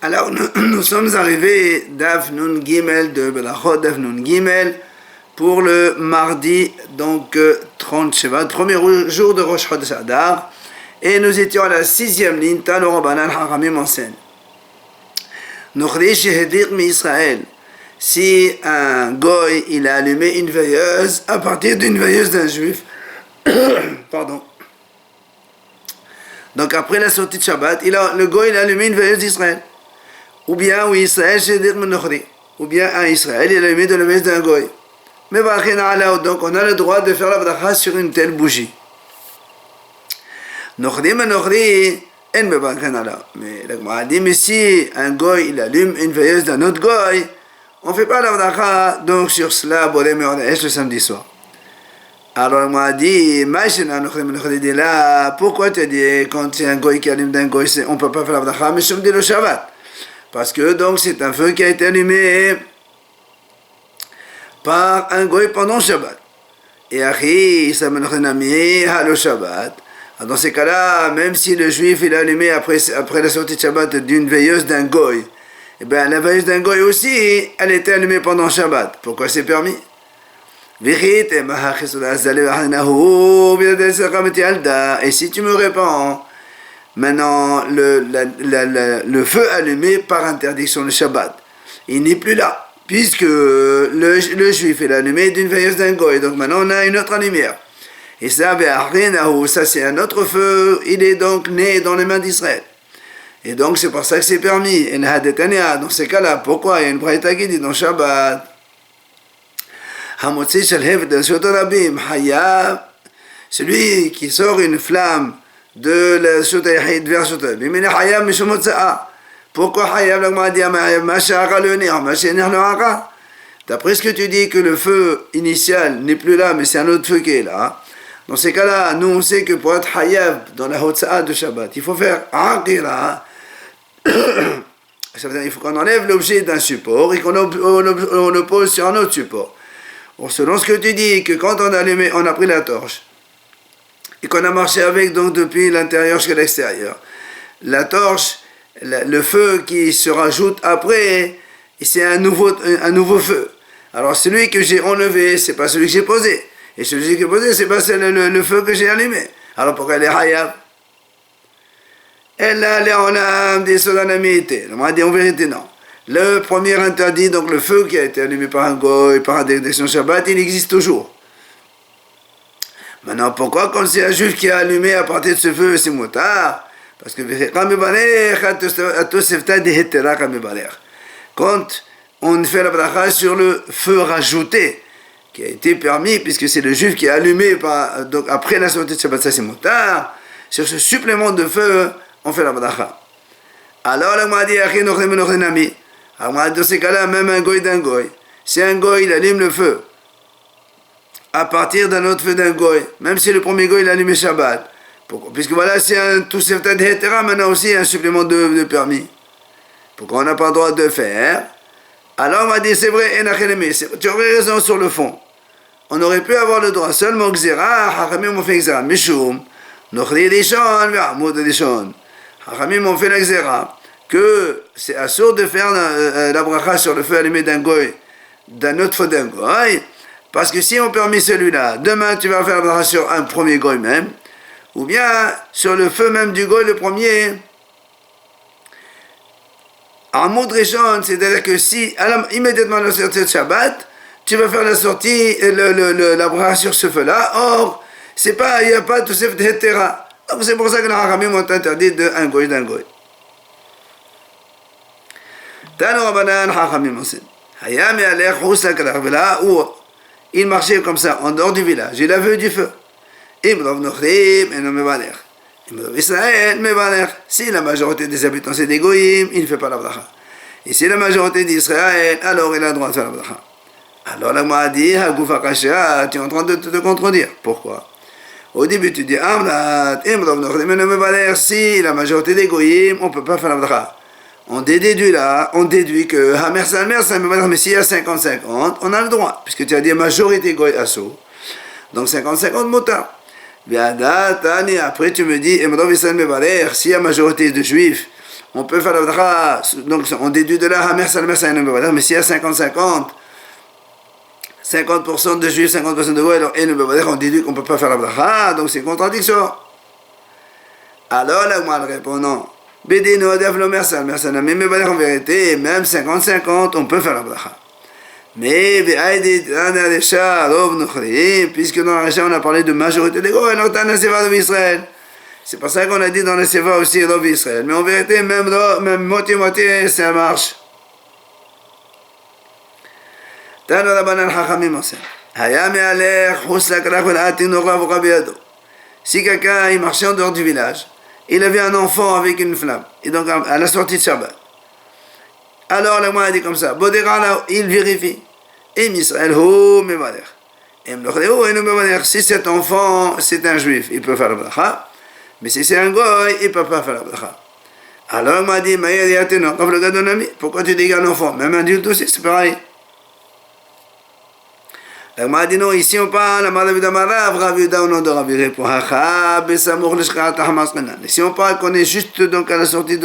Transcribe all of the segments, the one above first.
Alors, nous sommes arrivés d'Af Nun Gimel, de Belachot d'Af Nun Gimel, pour le mardi, donc 30 Shevat, premier jour de Rosh Chodesh Adar, et nous étions à la 6e ligne, Tano Rabbanan Haramim enseigne. Nochri Shehedir mi Israël. Si un goy, il a allumé une veilleuse à partir d'une veilleuse d'un juif, pardon. Donc après la sortie de Shabbat, le goy, il a allumé une veilleuse d'Israël. Ou bien, oui, Israël, Shehedir mi Nochri. Ou bien, un Israël, il a allumé de la veilleuse d'un goy. Mais donc on a le droit de faire la bracha sur une telle bougie. Nochri mi Nochri. Mais la Gemara dit, mais si un goy il allume une veilleuse d'un autre goy, on ne fait pas la bracha donc sur cela, le samedi soir. Alors la Gemara dit, là, pourquoi tu as dit quand c'est un goy qui allume d'un goy, on ne peut pas faire la bracha, mais je me dis le Shabbat. Parce que donc c'est un feu qui a été allumé par un goy pendant Shabbat. Et après, ça me le Shabbat. Dans ces cas-là, même si le juif il a allumé après la sortie de Shabbat d'une veilleuse d'un goy, eh bien la veilleuse d'un goy aussi, elle était allumée pendant Shabbat. Pourquoi c'est permis? Et si tu me réponds, maintenant le feu allumé par interdiction de Shabbat, il n'est plus là, puisque le juif il a allumé d'une veilleuse d'un goy, donc maintenant on a une autre lumière. Et ça c'est un autre feu, il est donc né dans les mains d'Israël. Et donc c'est pour ça que c'est permis. Et dans ces cas-là, pourquoi il y a une braïta qui dit dans Shabbat, celui qui sort une flamme de la Shuta Yahid vers Shuta, pourquoi Hayab d'après ce que tu dis que le feu initial n'est plus là, mais c'est un autre feu qui est là. Dans ces cas-là, nous on sait que pour être hayab dans la hotza'a de Shabbat, il faut faire aqira. Ça veut dire qu'il faut qu'on enlève l'objet d'un support et qu'on le pose sur un autre support. Or, selon ce que tu dis, que quand on a pris la torche et qu'on a marché avec donc depuis l'intérieur jusqu'à l'extérieur, la torche, le feu qui se rajoute après, c'est un nouveau feu. Alors celui que j'ai enlevé, c'est pas celui que j'ai posé. Et celui que j'ai posé, c'est pas le feu que j'ai allumé. Alors pourquoi elle est hayab? Elle a l'air en âme des solanamités. On m'a dit en vérité non. Le premier interdit, donc le feu qui a été allumé par un goy, par un détection Shabbat, il existe toujours. Maintenant, pourquoi quand c'est un juif qui a allumé à partir de ce feu, c'est moutard? Parce que quand on fait la bracha sur le feu rajouté, qui a été permis, puisque c'est le juif qui a allumé donc après la sortie de Shabbat, ça c'est moutard, sur ce supplément de feu, on fait la bracha. Alors, la m'a dit, dans ces cas-là, même un goy d'un goy, si un goy il allume le feu à partir d'un autre feu d'un goy, même si le premier goy il a allumé Shabbat, puisque voilà, c'est un tout certain hétéra, maintenant aussi un supplément de permis. Pourquoi on n'a pas le droit de faire? Alors on m'a dit, c'est vrai, tu aurais raison sur le fond. On aurait pu avoir le droit seulement Xera, Hachamim ont fait Xera, Mishum, Nochri Rishon, Ve'amud Rishon. Hachamim ont fait la Xera, que c'est assourd de faire la bracha sur le feu allumé d'un goy, d'un autre feu d'un goy, parce que si on permet celui-là, demain tu vas faire la bracha sur un premier goy même, ou bien sur le feu même du goy, le premier. Amud Rishon, c'est-à-dire que si, immédiatement à la sortie de Shabbat, tu vas faire la sortie, la bracha sur ce feu-là. Or, il n'y a pas tout ce hétéra. Donc c'est pour ça que les Haramim ont interdit d'un goy d'un goy. Tano Rabbanan Haramim enseigne. Hayam et Alech Roussak là où il marchait comme ça, en dehors du village. Il a vu du feu. Imrov Nochrim et Nomevaler. Israël, Mevaler. Si la majorité des habitants c'est des goyim, il ne fait pas la bracha. Et si la majorité d'Israël, alors il a le droit de faire la bracha. Alors la Gemara dit, tu es en train de te contredire. Pourquoi? Au début tu dis, si la majorité des goyim, on ne peut pas faire la bracha. On déduit que mais s'il y a 50-50, on a le droit, puisque tu as dit majorité goy asso. Donc 50-50 motard. Après tu me dis, si la majorité de juifs, on peut faire la bracha, donc on déduit de là, mais s'il y a 50-50, 50% de juifs, 50% de goy, alors on déduit qu'on ne peut pas faire la bracha, donc c'est une contradiction. Alors là, moi, je réponds non. Bédino, Adef, le Mersal, mais en vérité, même 50-50, on peut faire la bracha. Mais, puisque dans la Récha, on a parlé de majorité des goy, alors t'as un Seva de Israël. C'est pour ça qu'on a dit dans le Seva aussi, Rov Israël. Mais en vérité, même moitié-moitié, ça marche. Tano Rabbanan Chachamim enseigne. Si quelqu'un il marchait en dehors du village, il avait un enfant avec une flamme, et donc à la sortie de Shabbat. Alors la moine a dit comme ça, il vérifie. Et Misraël, si cet enfant c'est un juif, il peut faire la bracha, mais si c'est un goy, il ne peut pas faire la bracha. Alors il m'a dit, pourquoi tu dis un enfant? Même un adulte aussi, c'est pareil. La m'a dit non, ici on parle, ici on parle qu'on est juste donc à la sortie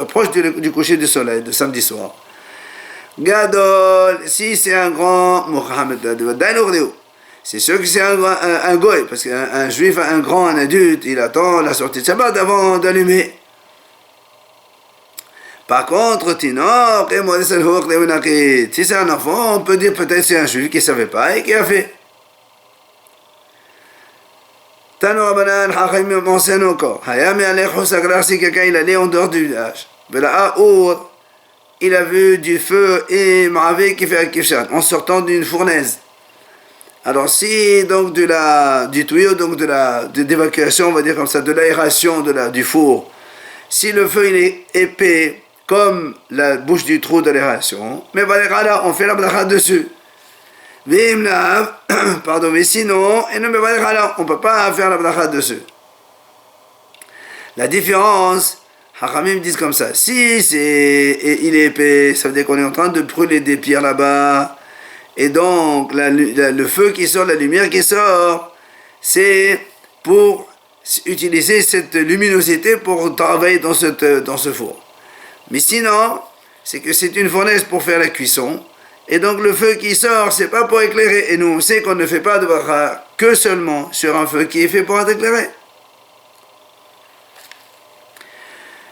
proche du coucher du soleil, de samedi soir. Gadol, si c'est un grand Mohamed, c'est sûr que c'est un goy, parce qu'un juif, un adulte, il attend la sortie de Shabbat avant d'allumer. Par contre, si c'est un enfant, on peut dire peut-être c'est un juif qui ne savait pas et qui a fait. Tano Rabbanan Chachamim enseigne encore. Si quelqu'un il allait en dehors du village, il a vu du feu et Ma'avé qui fait un kifshan en sortant d'une fournaise. Alors si donc du tuyau donc d'évacuation, on va dire comme ça, de l'aération du four, si le feu il est épais comme la bouche du trou de l'aération, mais on fait la bracha dessus. Mais sinon, on ne peut pas faire la bracha dessus. La différence, Hachamim disent comme ça, si il est épais, ça veut dire qu'on est en train de brûler des pierres là-bas, et donc le feu qui sort, la lumière qui sort, c'est pour utiliser cette luminosité pour travailler dans ce four. Mais sinon, c'est que c'est une fournaise pour faire la cuisson, et donc le feu qui sort, c'est pas pour éclairer, et nous on sait qu'on ne fait pas de bracha que seulement sur un feu qui est fait pour être éclairé.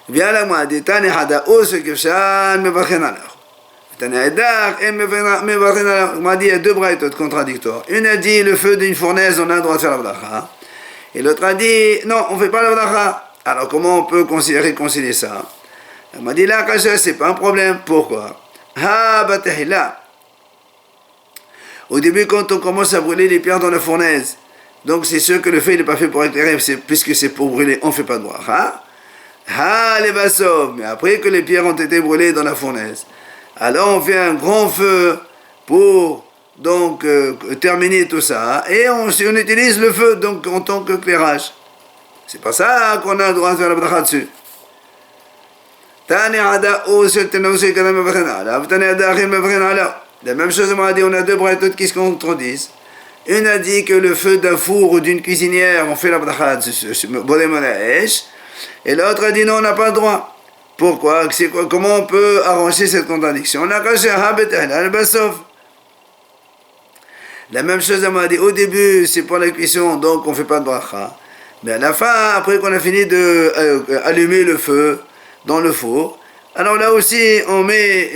Bien la moi, des tane hada os kefshan mevachen alors. Tane hadar en mevachen alors. On m'a dit il y a deux braïtot contradictoires. Une a dit le feu d'une fournaise, on a le droit de faire la bracha, et l'autre a dit non, on fait pas la bracha. Alors comment on peut réconcilier ça? Elle m'a dit là, c'est pas un problème. Pourquoi? Au début, quand on commence à brûler les pierres dans la fournaise, donc c'est sûr que le feu n'est pas fait pour éclairer, puisque c'est pour brûler, on ne fait pas de bracha. Les bassov, mais après que les pierres ont été brûlées dans la fournaise, alors on fait un grand feu pour donc terminer tout ça, et on utilise le feu donc en tant qu'éclairage. C'est pas ça qu'on a le droit de faire la bracha dessus. La même chose, on a dit, on a deux braïtot qui se contredisent. Une a dit que le feu d'un four ou d'une cuisinière, on fait la bracha et l'autre a dit non, on n'a pas le droit. Pourquoi? Comment on peut arranger cette contradiction? La même chose, on m'a dit, au début, c'est pour la cuisson, donc on ne fait pas de bracha. Mais à la fin, après qu'on a fini d'allumer le feu dans le four, alors là aussi on met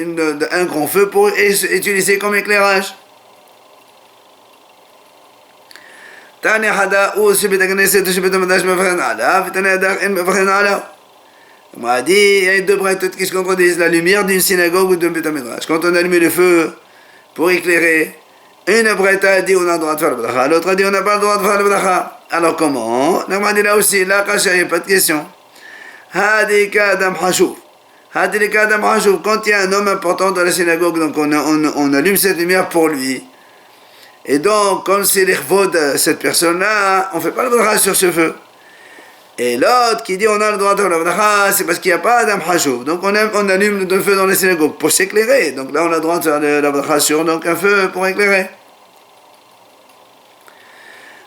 un grand feu pour utiliser comme éclairage. On m'a dit, il y a deux braïtot qui se contredisent, la lumière d'une synagogue ou d'un Beth Midrash. Quand on allume le feu pour éclairer, une braïta a dit on a le droit de faire le bracha, l'autre a dit on n'a pas le droit de faire le bracha. Alors comment? On m'a dit là aussi, là, il n'y a pas de question. Quand il y a un homme important dans la synagogue, donc on allume cette lumière pour lui. Et donc, comme c'est l'irvod de cette personne-là, on ne fait pas le bracha sur ce feu. Et l'autre qui dit on a le droit de faire le bracha, c'est parce qu'il n'y a pas d'am hachouv. Donc on allume le feu dans la synagogue pour s'éclairer. Donc là on a le droit de faire le bracha sur donc un feu pour éclairer.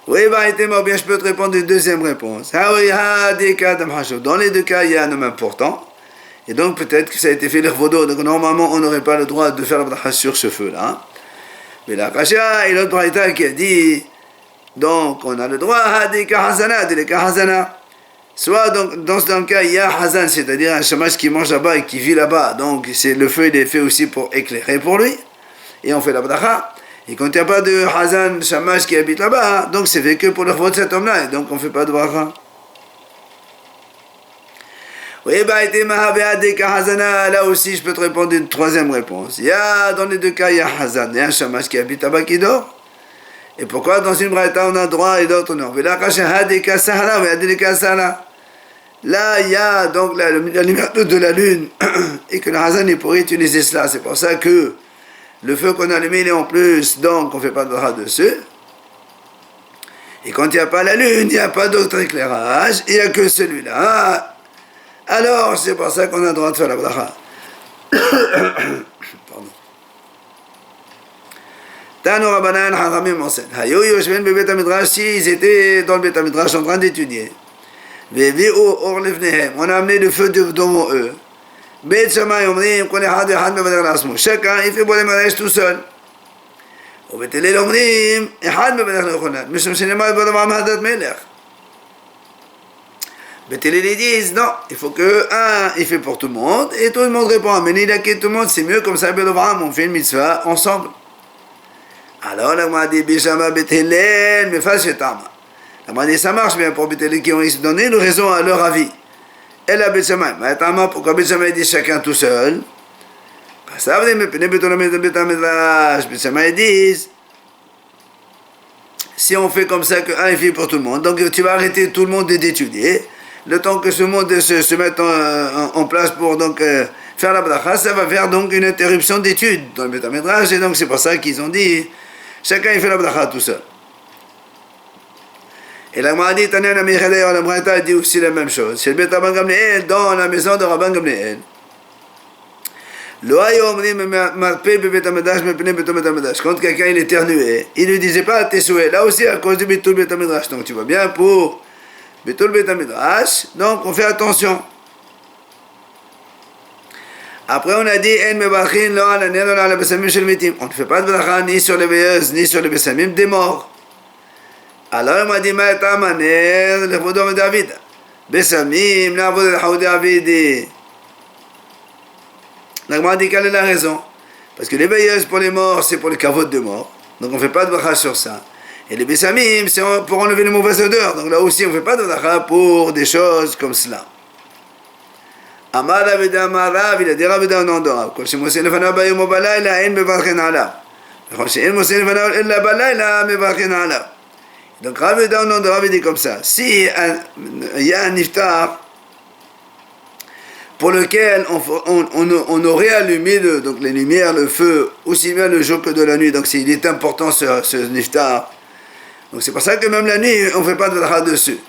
Oui, bien je peux te répondre une deuxième réponse. Dans les deux cas, il y a un homme important. Et donc peut-être que ça a été fait l'irvodo. Donc normalement on n'aurait pas le droit de faire la bracha sur ce feu-là. Mais la kasha et l'autre braïta qui a dit, donc on a le droit des kahazana, de les kahazana. Soit donc, dans ce cas, il y a hazan, c'est-à-dire un shamash qui mange là-bas et qui vit là-bas. Donc le feu il est fait aussi pour éclairer pour lui. Et on fait la bracha. Et quand il n'y a pas de hazan, shamash qui habite là-bas, donc c'est fait que pour le vote de cet homme-là. Et donc on ne fait pas de bracha. Oui, là aussi je peux te répondre une troisième réponse. Il y a, dans les deux cas, il y a hazan, il y a un shamash qui habite là-bas qui dort. Et pourquoi dans une braïta on a droit et d'autres non? Là, il y a donc la lumière de la lune et que le hazan il pourrait utiliser cela. C'est pour ça que le feu qu'on a allumé il est en plus, donc on ne fait pas de bracha dessus. Et quand il n'y a pas la lune, il n'y a pas d'autre éclairage, il n'y a que celui-là. Alors, c'est pour ça qu'on a le droit de faire la bracha. Pardon. Tano Rabbanan Haramim enseigne. Hayo Yoshven Bebet Midrash, si ils étaient dans le Bet Midrash en train d'étudier. Vevi Or Levnehem, on a amené le feu devant eux. Bet Shamay Omrim, Kol Echad Echad Mevader Lasmo. Chacun, il fait boire les mariages tout seul. Au Bet Hillel Omrim, Echad Mevader Lechonan. Mishum Shenema Yibodam Hadat Melech. Bet Hillel ils disent, non, il faut que un, il fait pour tout le monde, et tout le monde répond, mais il a que tout le monde, c'est mieux comme ça, on fait une mitzvah ensemble. Alors, la m'a dit, Bishama Bet Hillel, mais face Tama. La m'a dit, ça marche bien pour Bet Hillel qui ont donné une raison à leur avis. Elle a Bet Shammai. Mais Tama, pourquoi Bet Shammai dit chacun tout seul? Ça veut dire, mais Pene Betolam et Bet Midrash, Bet Shammai disent, si on fait comme ça qu'un est fait pour tout le monde, donc tu vas arrêter tout le monde d'étudier, le temps que ce monde se mette en place pour donc faire la bracha, ça va faire donc une interruption d'études dans le Bet Midrash, et donc c'est pour ça qu'ils ont dit, chacun il fait la bracha tout seul. Et la Gemara dit, Tanan Amichadeh, la Braïta dit aussi la même chose. C'est le Bet Rabban Gamliel, dans la maison de Rabban Gamliel. Quand quelqu'un il éternuait, il ne disait pas tes souhaits, là aussi à cause du Bitul Bet Midrash. Donc tu vois bien, pour Bitul Bet Midrash, donc on fait attention. Après on a dit, on ne fait pas de bracha ni sur les veilleuses, ni sur les bessamim des morts. Alors il m'a dit, David, bessamim, David. La Gemara dit quelle est la raison? Parce que les veilleuses pour les morts, c'est pour les kavod de mort. Donc on ne fait pas de bracha sur ça. Et les bessamim, c'est pour enlever les mauvaises odeurs. Donc là aussi, on ne fait pas de bracha pour des choses comme cela. Amar David Amarav, il a dit Rav en Andorra. Kol shemosé lefanav bayom o balayla, en mevarchen alav. Kol she'en mosé lefanav ella balayla, mevarchen alav. Donc Rav en Andorra, il dit comme ça. Si il y a un iftar pour lequel on aurait allumé donc les lumières, le feu, aussi bien le jour que de la nuit. Donc il est important ce niftar. Donc c'est pour ça que même la nuit, on ne fait pas de bracha dessus.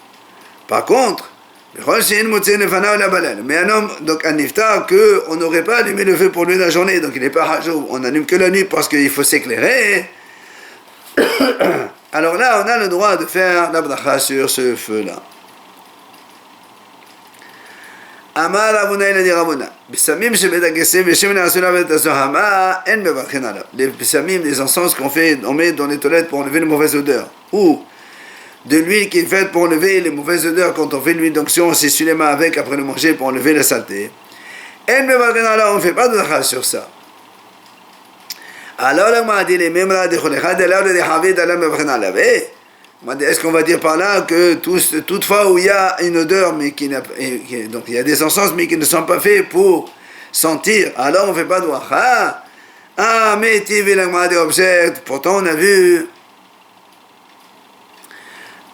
Par contre, mais un homme, donc un niftar, qu'on n'aurait pas allumé le feu pour lui la journée, donc il n'est pas rajout, on n'allume que la nuit parce qu'il faut s'éclairer. Alors là, on a le droit de faire la bracha sur ce feu-là. Amar Ravuna il a dit Ravuna, Bissamim shebet hagesem v'shemen asuna bet hazohama en mevarchen alav. Les bissamim, les encens on met dans les toilettes pour enlever les mauvaises odeurs. Ou de l'huile qui est faite pour enlever les mauvaises odeurs quand on fait l'huile d'onction, on s'essuie les mains avec après le manger pour enlever la saleté. En mevarchen alav, on ne fait pas de bracha sur ça. Alors la m'a dit les mêmes là de cholechad alav de havid alav mevarchen alav. Est-ce qu'on va dire par là que toutefois où il y a une odeur, mais donc il y a des encens, mais qui ne sont pas faits pour sentir, alors on ne fait pas de bracha. Ah, mais objecte, pourtant on a vu,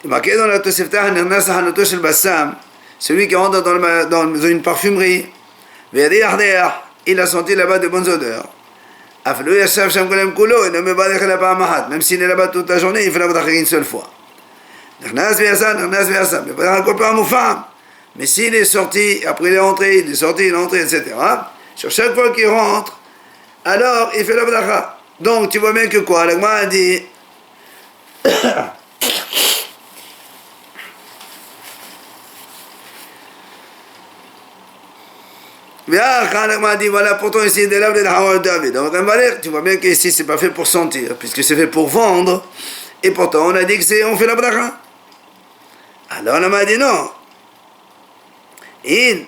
marqué dans la Tosefta, celui qui rentre dans une parfumerie, il a senti là-bas de bonnes odeurs. Même s'il est là-bas toute la journée, il fait la bracha une seule fois. Mais s'il est sorti, après il est rentré, il est sorti, il est rentré, etc. Sur chaque fois qu'il rentre, alors il fait la bracha. Donc tu vois bien que quoi? La Gemara a dit m'a dit, voilà, pourtant ici, des lèvres de David. Donc, tu vois bien qu'ici, c'est pas fait pour sentir, puisque c'est fait pour vendre. Et pourtant, on a dit que on fait la bracha. Alors, on m'a dit non. Il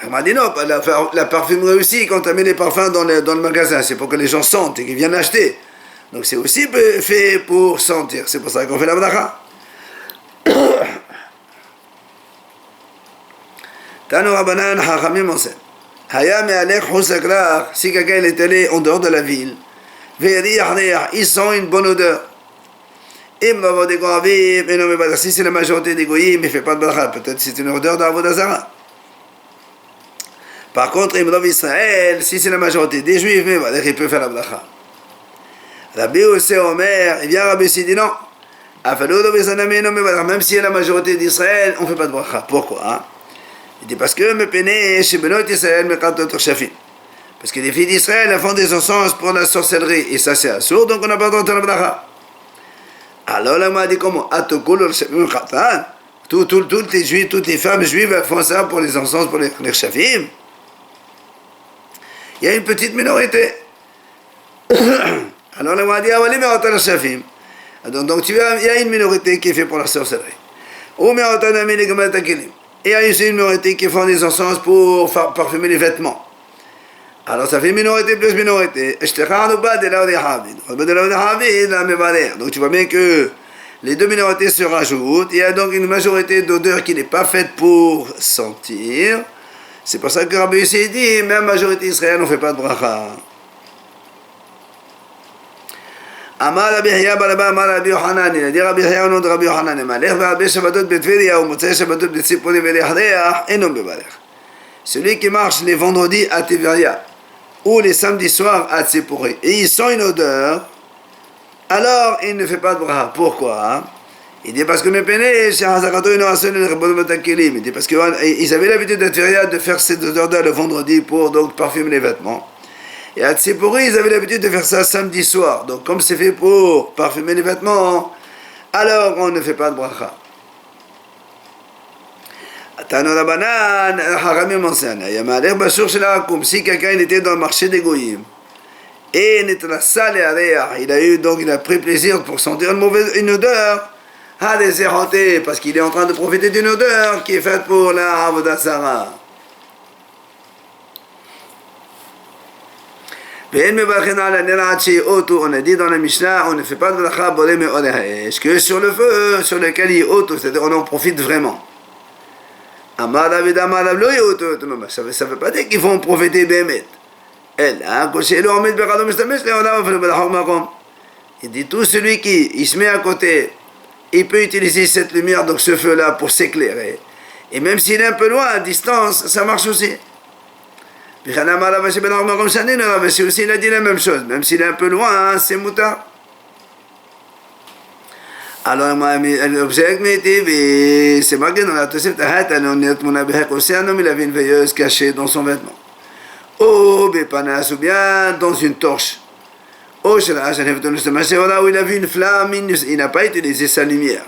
m'a dit non, la parfumerie aussi, quand tu mets les parfums dans le magasin, c'est pour que les gens sentent et qu'ils viennent acheter. Donc c'est aussi fait pour sentir. C'est pour ça qu'on fait la bracha. Tanu Rabbanan Hachamim enseigne. Haya me'alech husaklar, si quelqu'un est allé en dehors de la ville, il sent une bonne odeur. Si c'est la majorité des goyim, il ne fait pas de bracha. Peut-être c'est une odeur d'Avodah Zarah. Par contre, Israël, si c'est la majorité des juifs, il peut faire la bracha. Rabbi Ossé Omer, il vient Rabbi Sidi, non. Même si c'est la majorité d'Israël, on ne fait pas de bracha. Pourquoi? Il dit parce que me péné chez Benot Israël, me quand Shafin. Parce que les filles d'Israël elles font des encens pour la sorcellerie, et ça c'est assourd, donc on n'a pas le droit de faire la bracha. Alors là, on m'a dit comment? Toutes les juifs, toutes les femmes juives font ça pour les encens, pour les Shafim. Il y a une petite minorité. Alors là, on m'a dit, donc tu vois, il y a une minorité qui est faite pour la sorcellerie. Et il y a une minorité qui font des encens pour parfumer les vêtements. Alors ça fait minorité plus minorité. Donc tu vois bien que les deux minorités se rajoutent. Il y a donc une majorité d'odeurs qui n'est pas faite pour sentir. C'est pour ça que Rabbi Yossi dit, même majorité israélienne, on ne fait pas de bracha. Amar Rabbi Yahya Baraba Amar Rabbi Yohanan, il a dit Rabbi Yahya au nom de Rabbi Yohanan, Malech Rabbi Shabbatot Betveria ou Motzei Shabbatot Betzipori Vereach et non Bevarech. Celui qui marche les vendredis à Tiberia ou les samedis soirs à Tzipori et il sent une odeur, alors il ne fait pas de bracha. Pourquoi? Il dit parce que mes pénés, il dit parce qu'ils avaient l'habitude de faire cette odeur le vendredi pour donc parfumer les vêtements. Et à Tzipori, ils avaient l'habitude de faire ça samedi soir. Donc comme c'est fait pour parfumer les vêtements, alors on ne fait pas de bracha. Si quelqu'un était dans le marché des goyim et il a pris plaisir pour sentir une odeur, parce qu'il est en train de profiter d'une odeur qui est faite pour la Avodah Zarah. On a dit dans la Mishnah, on ne fait pas de bracha que sur le feu, sur lequel il est auto, c'est-à-dire on en profite vraiment. Ça ne veut pas dire qu'il faut en profiter bémet. Il dit tout celui qui il se met à côté, il peut utiliser cette lumière, donc ce feu-là, pour s'éclairer. Et même s'il est un peu loin, à distance, ça marche aussi. Aussi, il a dit la même chose, même s'il est un peu loin, c'est moutard. Alors, c'est marqué dans la Tosefta il avait une veilleuse cachée dans son vêtement. Ou bien dans une torche. Où il a vu une flamme, il n'a pas utilisé sa lumière.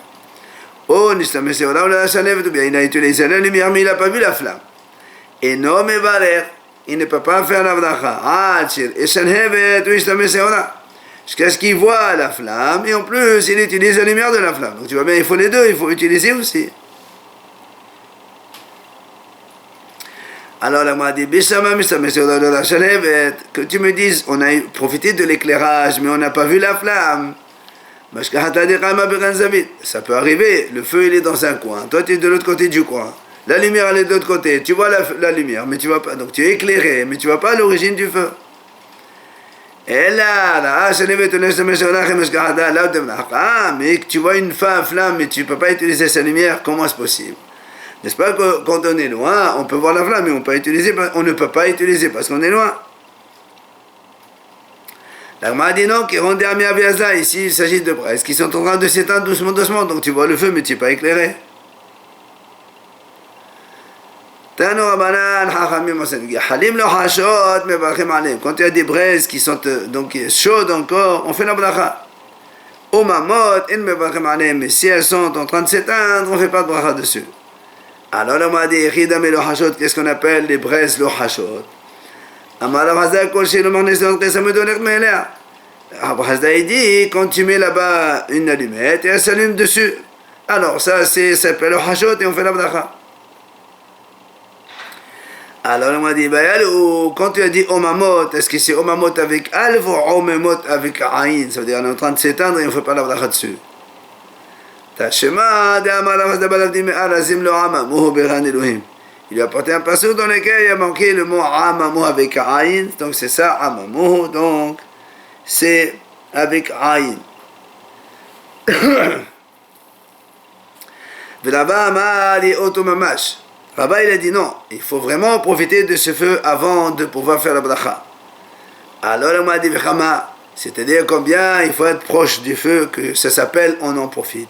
Ou bien il a utilisé la lumière, mais il n'a pas vu la flamme. Et non, mais il ne peut pas faire la bracha. Jusqu'à ce qu'il voit la flamme, et en plus, il utilise la lumière de la flamme. Donc tu vois bien, il faut les deux, il faut utiliser aussi. Alors là, m'a dit, que tu me dises, on a profité de l'éclairage, mais on n'a pas vu la flamme. Ça peut arriver, le feu il est dans un coin, toi tu es de l'autre côté du coin. La lumière elle est de l'autre côté, tu vois la lumière, mais tu vois pas, donc tu es éclairé, mais tu vois pas l'origine du feu. Et là, mais tu vois une flamme, mais tu ne peux pas utiliser sa lumière, comment c'est possible? N'est-ce pas que quand on est loin, on peut voir la flamme, mais on ne peut pas utiliser parce qu'on est loin. L'Agma dit non, qui rendait à Miabiaza, ici il s'agit de presque, qui sont en train de s'éteindre doucement, donc tu vois le feu, mais tu n'es pas éclairé. Quand il y a des braises qui sont donc chaudes encore, on fait la bracha. Mais si elles sont en train de s'éteindre, on ne fait pas de bracha dessus. Alors on m'a dit, Ridam et le Hachot, qu'est-ce qu'on appelle les braises le Hachot? Amar Hazda Kol Shelo Magnesion, que ça me donne l'air. Hazda il dit, quand tu mets là-bas une allumette et elle s'allume dessus. Alors ça s'appelle le Hachot et on fait la bracha. Alors on m'a dit, quand tu as dit Omamot, est-ce que c'est Omamot avec Alf ou Omamot avec Aïn? Ça veut dire on est en train de s'éteindre et on ne fait pas la bracha dessus. Tashema de Amar Hazda Balavdim Arazim lo Amamu Beran Elohim. Il lui a apporté un passage dans lequel il a manqué le mot Amamu avec Aïn, donc c'est ça, Amamu, donc c'est avec Aïn. Là-bas, Amari Otomamash. Là-bas, il a dit non, il faut vraiment profiter de ce feu avant de pouvoir faire la bracha. Alors, on m'a dit, c'est-à-dire combien il faut être proche du feu, que ça s'appelle on en profite.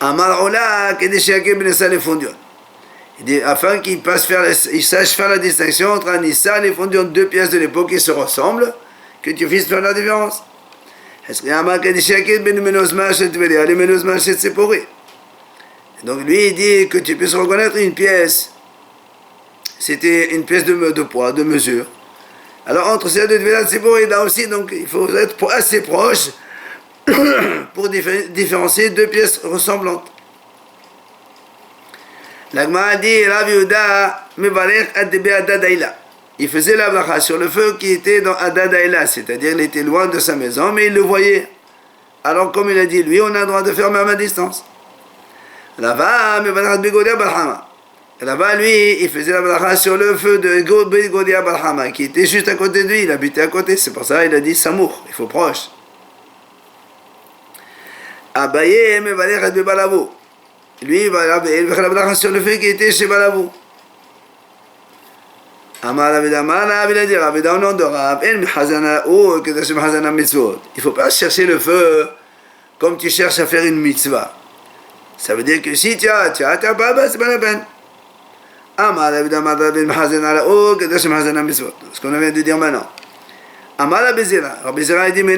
Amar Ola, Kedeshake Benessa le Fondion. Il dit, afin qu'il sache faire la distinction entre un Issa et les Fondion, deux pièces de l'époque qui se ressemblent, que tu puisses faire la différence. Est-ce qu'il y a un Amar Kedeshake Ben Menosmash et Tveria, les Menosmash et Tsepori. Donc lui il dit que tu puisses reconnaître une pièce, c'était une pièce de poids, de mesure. Alors entre ces deux Tveria et Tsepori, là aussi, donc il faut être assez proche pour différencier deux pièces ressemblantes. L'Agma dit, Rav Yehuda mevarech ad-debe Adadaïla. Il faisait la bracha sur le feu qui était dans Adadaïla, c'est-à-dire il était loin de sa maison, mais il le voyait. Alors comme il a dit, lui on a le droit de faire même à distance. Là-bas, mevarech begodia balhama. Là-bas, lui, il faisait la bracha sur le feu de begodia balhama, qui était juste à côté de lui, il habitait à côté, c'est pour ça qu'il a dit Samour, il faut proche. Abaye mevarech ad bebalavo. Lui, il va faire la bracha sur le feu qui était chez Balavou. Amar Ravida, il a dit, Ravida, au nom de Rav, il ne faut pas chercher le feu comme tu cherches à faire une mitzvah. Ça veut dire que si tu as pas, c'est pas la peine. Amar Ravida, ce qu'on vient de dire maintenant. Amar Rabizera, il dit, mais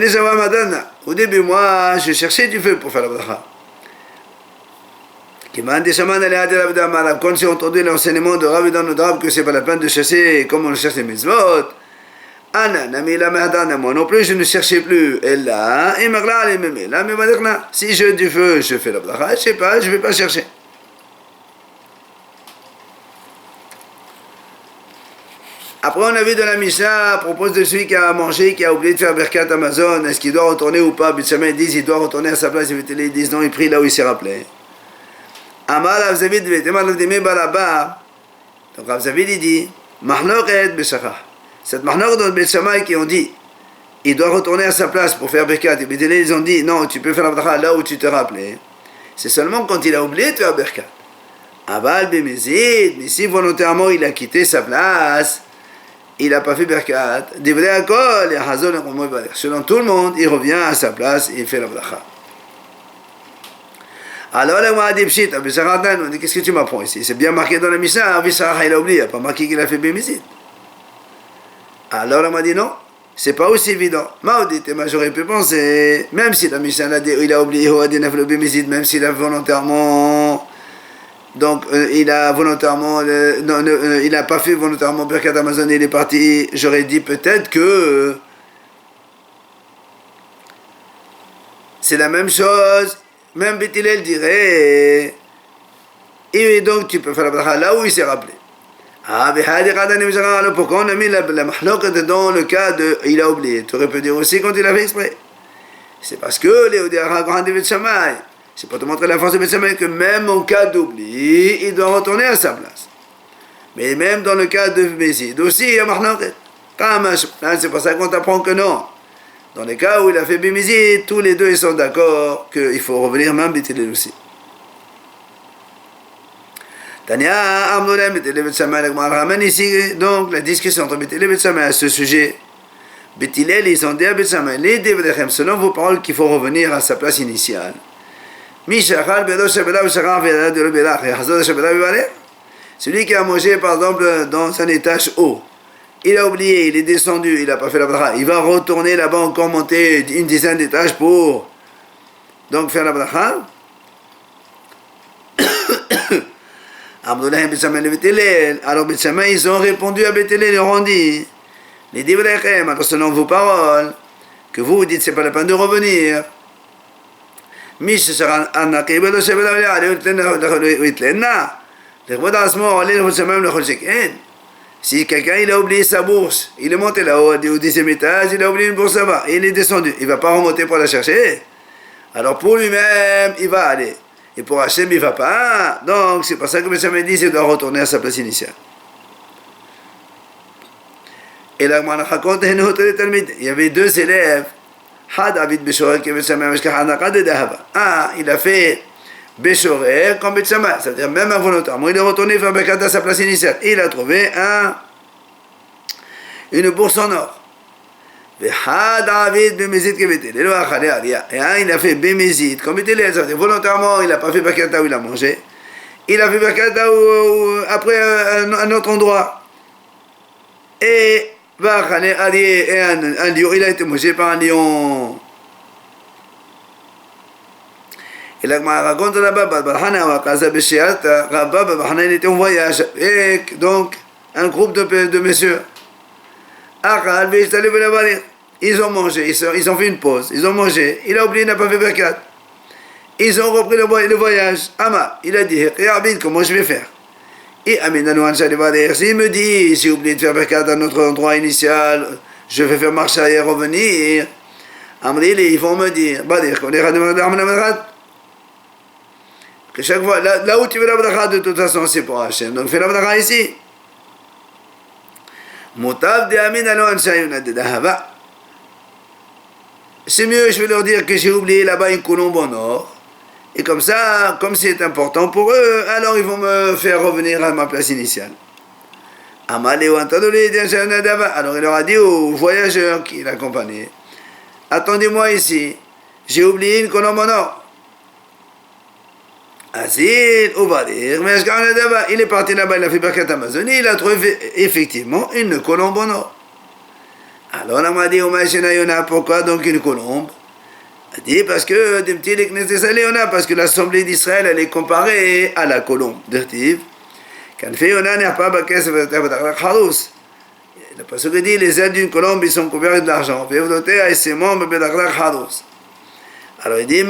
au début, moi, je cherchais du feu pour faire la bracha. Quand j'ai entendu l'enseignement de Rav dans le Rav que c'est pas la peine de chercher comme on cherche les mitzvot, moi non plus je ne cherchais plus. Et là, si j'ai du feu, je fais la bracha, je sais pas, je vais pas chercher. Après on a vu dans la Mishnah à propos de celui qui a mangé, qui a oublié de faire Birkat Amazon, est-ce qu'il doit retourner ou pas? Ils disent il doit retourner à sa place, ils disent non, il prie là où il s'est rappelé. Amar Rav Zavid Balaba. Donc Rav Zavid il dit Mahnoret Beshachah. Cette Mahnoret dans le Beth Shammai qui ont dit il doit retourner à sa place pour faire Birkat. Et ils ont dit non, tu peux faire la bracha là où tu te rappelais. C'est seulement quand il a oublié de faire Birkat. Aval Bemezid, mais si volontairement il a quitté sa place, il n'a pas fait Birkat. Selon tout le monde, il revient à sa place et il fait la bracha. Alors là, on a dit, qu'est-ce que tu m'apprends ici? C'est bien marqué dans la Mishnah, Abisharach il a oublié, il n'a pas marqué qu'il a fait Bémézid. Alors on m'a dit non, c'est pas aussi évident. Moi j'aurais pu penser, même si la Mishnah il a oublié, même s'il a volontairement, donc il a volontairement, il n'a pas fait volontairement Birkat Amazon et il est parti, j'aurais dit peut-être que c'est la même chose. Même Beth Hillel dirait, et donc tu peux faire la bracha là où il s'est rappelé. Pourquoi on a mis la mahlokat dans le cas de il a oublié? Tu aurais pu dire aussi quand il a fait exprès. C'est parce que les Odéara de Beth Shammai, c'est pour te montrer la force de Beth Shammai que même en cas d'oubli, il doit retourner à sa place. Mais même dans le cas de Bézid aussi, il y a mahlokat. C'est pour ça qu'on t'apprend que non. Dans les cas où il a fait Bémézid, tous les deux ils sont d'accord qu'il faut revenir même Beth Hillel aussi. Tania, Amnolem, Beth Hillel, Beth Shammai, ramène ici donc la discussion entre Beth Hillel et Beth Shammai à ce sujet. Beth Hillel, ils ont dit à Beth Shammai, les Devrechem, selon vos paroles, qu'il faut revenir à sa place initiale. Celui qui a mangé par exemple dans un étage haut, il a oublié, il est descendu, il n'a pas fait la bracha. Il va retourner là-bas encore monter une dizaine d'étages pour donc faire la bracha. Abdullah Beth Shammai le Beth Hillel. Alors Beth Shammai, ils ont répondu à Beth Hillel, ils ont dit, les Divrechem, alors selon vos paroles, que vous dites, c'est pas la peine de revenir. Mish Sharan Anaki, Belo Shebela, Witlena. Si quelqu'un il a oublié sa bourse, il est monté là-haut au 10e étage, il a oublié une bourse là-bas, et il est descendu, il ne va pas remonter pour la chercher. Alors pour lui-même, il va aller. Et pour Hachem, il ne va pas. Donc c'est pour ça que M. dit qu'il doit retourner à sa place initiale. Et là, on raconte il y avait deux élèves. Il a fait Béchorer comme Beth Shammai, c'est-à-dire même involontairement, il est retourné faire Birkat à sa place initiale. Il a trouvé une bourse en or. Et il a fait Bémézid comme Beth Hillel, c'est-à-dire volontairement, il n'a pas fait Birkat où il a mangé. Il a fait Birkat après un autre endroit. Et un lion, il a été mangé par un lion. Et là, on raconte là-bas, il était en voyage, et donc, un groupe de messieurs. Ils ont mangé, ils ont fait une pause, ils ont mangé, il a oublié, il n'a pas fait Birkat. Ils ont repris le voyage. Ama, il a dit, comment je vais faire? Et s'il me dit, j'ai oublié de faire Birkat à notre endroit initial, je vais faire marche arrière, revenir. Ils vont me dire, que chaque fois, là où tu veux la bracha, de toute façon, c'est pour Hachem. Donc fais la bracha ici. C'est mieux, je vais leur dire que j'ai oublié là-bas une colombe en or. Et comme ça, comme c'est important pour eux, alors ils vont me faire revenir à ma place initiale. Alors il leur a dit aux voyageurs qui l'accompagnaient, attendez-moi ici, j'ai oublié une colombe en or. Asil, Ovadir, mais il est parti là-bas, il a fait Birkat Amazonie, il a trouvé effectivement une colombe en or. Alors on m'a dit, pourquoi donc une colombe? Il a dit, parce que parce que l'Assemblée d'Israël, elle est comparée à la colombe. Le passage dit, les ailes d'une colombe, ils sont couverts d'argent. Alors il dit, de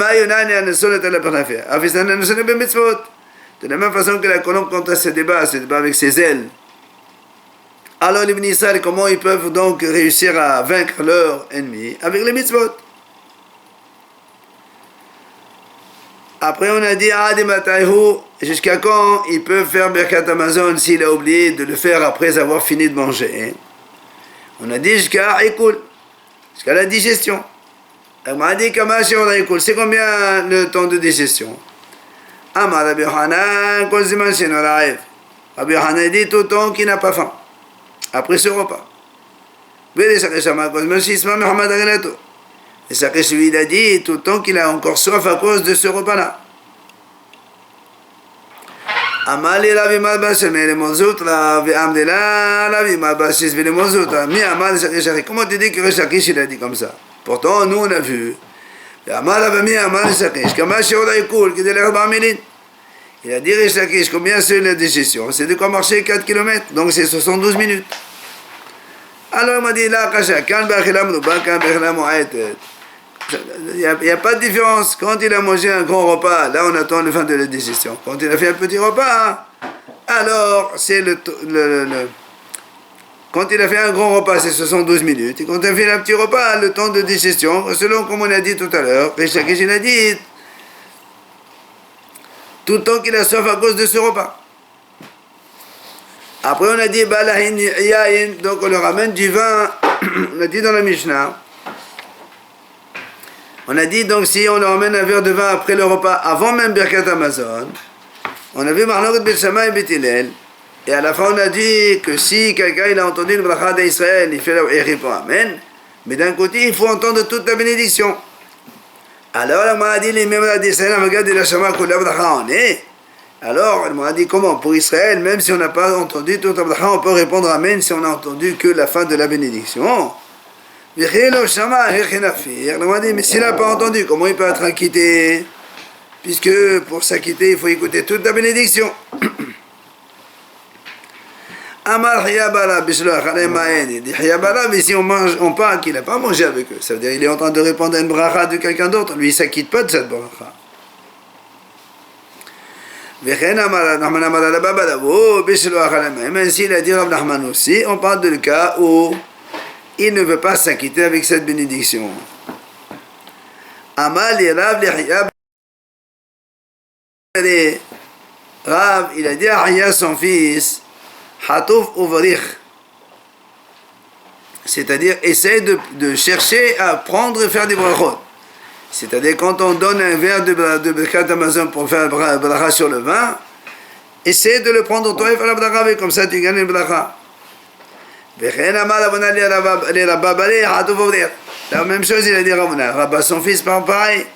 la même façon que la colombe, quand elle se débat avec ses ailes. Alors les Israël, comment ils peuvent donc réussir à vaincre leurs ennemis? Avec les mitzvot. Après on a dit, jusqu'à quand ils peuvent faire Birkat Amazon s'il a oublié de le faire après avoir fini de manger? On a dit jusqu'à la digestion. On m'a dit c'est combien le temps de digestion? Rabbi Yohanan dit tout le temps qu'il n'a pas faim après ce repas. Et Sakesh lui a dit tout le temps qu'il a encore soif à cause de ce repas-là. Amali Ravi Malbas le Mozout, Ravi Amdela, Ravi Malbasis le Mozout. Mi Amal Sakesh, comment tu dis que Sakesh il a dit comme ça? Pourtant, nous on a vu. Il a dit Rish Lakish, combien c'est la digestion? C'est de quoi marcher 4 km, donc c'est 72 minutes. Alors il m'a dit, là, il n'y a pas de différence. Quand il a mangé un grand repas, là on attend le fin de la digestion. Quand il a fait un petit repas, alors c'est quand il a fait un grand repas, c'est 72 minutes. Et quand il a fait un petit repas, le temps de digestion, selon comme on a dit tout à l'heure, Rish Lakish a dit, tout le temps qu'il a soif à cause de ce repas. Après on a dit, donc on leur ramène du vin, on a dit dans la Mishnah, on a dit donc si on leur ramène un verre de vin après le repas, avant même Birkat Amazon, on a vu Marlon Beth Shammai et Beth Hillel, et à la fin on a dit que si quelqu'un il a entendu le bracha d'Israël, il répond Amen, mais d'un côté il faut entendre toute la bénédiction. Alors on m'a dit les mêmes d'Israël, regarde la Shama que la bracha en est. Alors on m'a dit comment? Pour Israël, même si on n'a pas entendu toute la bracha, on peut répondre Amen si on n'a entendu que la fin de la bénédiction. On m'a dit mais s'il n'a pas entendu, comment il peut être acquitté? Puisque pour s'acquitter, il faut écouter toute la bénédiction. Amar Hiyabala, Bishloach, Alemaen. Il dit Hiyabala, mais si on parle qu'il n'a pas mangé avec eux, ça veut dire qu'il est en train de répondre à une bracha de quelqu'un d'autre. Lui, il ne s'acquitte pas de cette bracha. Vechen Amar Nachman Amar Alababa, oh, Bishloach, Alemaen. Même s'il a dit Rav Nachman aussi, on parle de le cas où il ne veut pas s'acquitter avec cette bénédiction. Amar Rav Hiyabala. Rav, il a dit à Haya, son fils, Hatouf Uvrich, c'est-à-dire essaye de chercher à prendre et faire des brachot. C'est-à-dire quand on donne un verre de Birkat Hamazon pour faire bracha sur le vin, essaye de le prendre toi et faire la bracha avec, comme ça tu gagnes une bracha. La même chose, il a dit Rabba, son fils, pareil.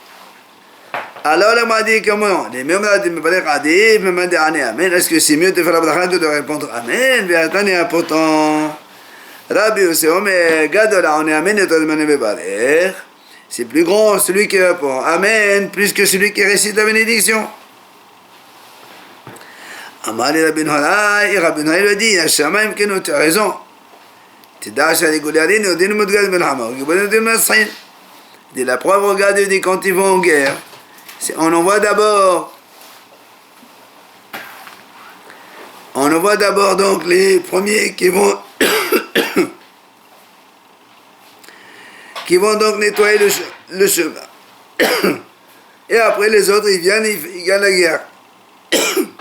Alors, il m'a dit comment? Est-ce que c'est mieux de faire la bracha que de répondre Amen? Pourtant, c'est plus grand celui qui répond Amen plus que celui qui récite la bénédiction. Amali Rabbi Hanai, Rabbi Hanai lui a dit Hashamaim Kenu, tu as raison. La preuve, regarde, il dit quand ils vont en guerre. On en voit d'abord donc les premiers qui vont donc nettoyer le chemin. Et après les autres, ils viennent, ils gagnent la guerre.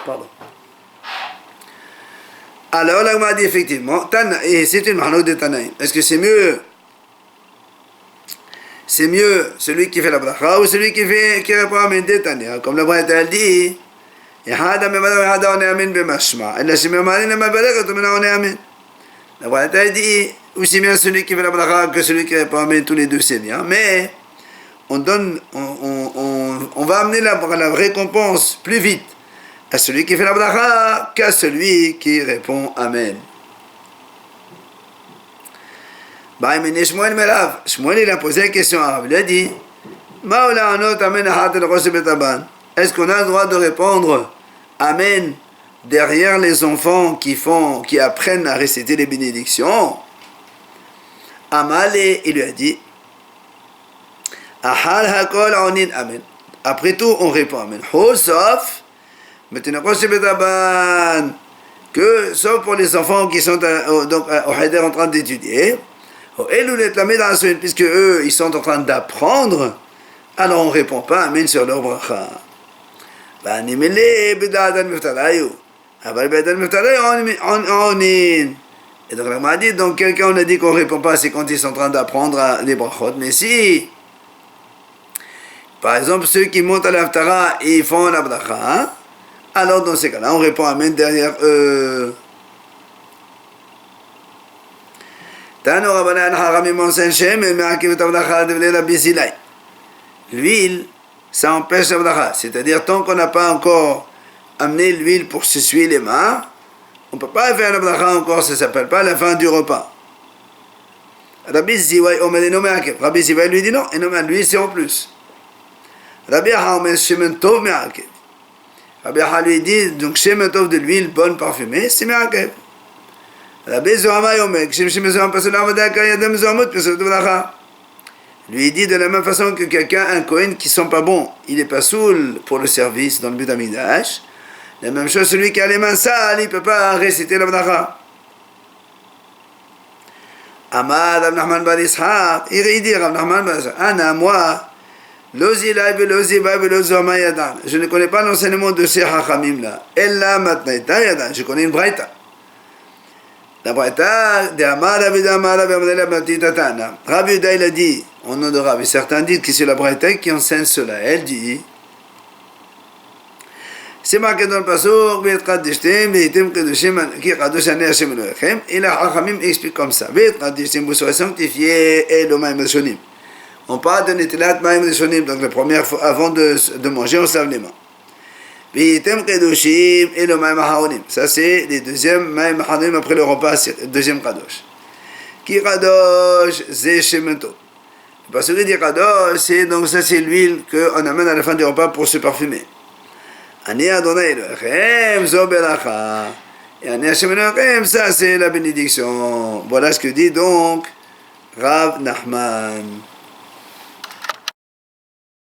Pardon. Alors là, on m'a dit effectivement, et c'est une marloque de Tanaïm. Est-ce que c'est mieux celui qui fait la bracha ou celui qui répond Amen de Tanya? Comme la Braïta elle dit, la Braïta elle dit, aussi bien celui qui fait la bracha que celui qui répond Amen, tous les deux c'est bien, mais on va amener la récompense plus vite à celui qui fait la bracha qu'à celui qui répond Amen. Shmuel il a posé la question à Rav, il a dit est-ce qu'on a le droit de répondre Amen derrière les enfants qui apprennent à réciter les bénédictions? Amalé, il lui a dit Amen. Après tout, on répond Amen. Sauf sauf pour les enfants qui sont au Heder en train d'étudier, puisque eux, ils sont en train d'apprendre, alors on ne répond pas Amen sur leur bracha. Et donc, on m'a dit, donc quelqu'un on a dit qu'on ne répond pas, c'est quand ils sont en train d'apprendre les brachot. Mais si, par exemple, ceux qui montent à l'Haftara et ils font la bracha, alors dans ces cas-là, on répond Amen derrière eux. L'huile, ça empêche la bracha. C'est-à-dire, tant qu'on n'a pas encore amené l'huile pour s'essuyer les mains, on ne peut pas faire la bracha encore, ça ne s'appelle pas la fin du repas. Rabbi Ziwai lui dit non, et non, l'huile c'est en plus. Rabbi Haomen Shemen Tov Me'akev. Rabbi Ha lui dit, donc Shemen Tov de l'huile bonne parfumée, c'est Me'akev. Rabbi Zohama Yomek, Shemen Zoham Pasol Amadaka Yadam Zohamot Pasol Bracha. Lui dit de la même façon que quelqu'un, un Kohen qui ne sent pas bon, il n'est pas saoul pour le service dans le but d'Amidash. La même chose, celui qui a les mains sales, il ne peut pas réciter la bracha. Amad Rav Nachman bar Yitzhak, il dit Rav Nachman bar Yitzhak, Ana, moi, Lozilai velozibai velozoma yadan. Je ne connais pas l'enseignement de ces hachamim là. Ella matnaita yadan. Je connais une braïta. La braïta de Amar Rabbi Damar Rabbi Amdela Batitatana. Rabbi Uda il a dit, au nom de Rabbi, certains disent que c'est la braïta qui enseigne cela. Elle dit, c'est marqué dans le passouk, Veit Qaddishtem, Veitem Kedushim, qui Kadosh Anei Hashem Elohechem, et la hachamim explique comme ça. Veit Qaddishtem, vous serez sanctifiés, et l'Omaim Rishonim. On parle de Netilat Maim Rishonim, donc la première fois, avant de manger, on se lave les mains. Veitem Kedushim, et l'Omaim Aharonim. Ça, c'est les deuxièmes Maim Aharonim après le repas, deuxième Kadosh. Qui Kadosh, Zeh Shemento. Parce que dit Kadosh, c'est donc ça, c'est l'huile qu'on amène à la fin du repas pour se parfumer. Ani Adonai Elohechem, Zo Beracha. Et Ani Hashem Elohim, ça c'est la bénédiction. Voilà ce que dit donc Rav Nachman.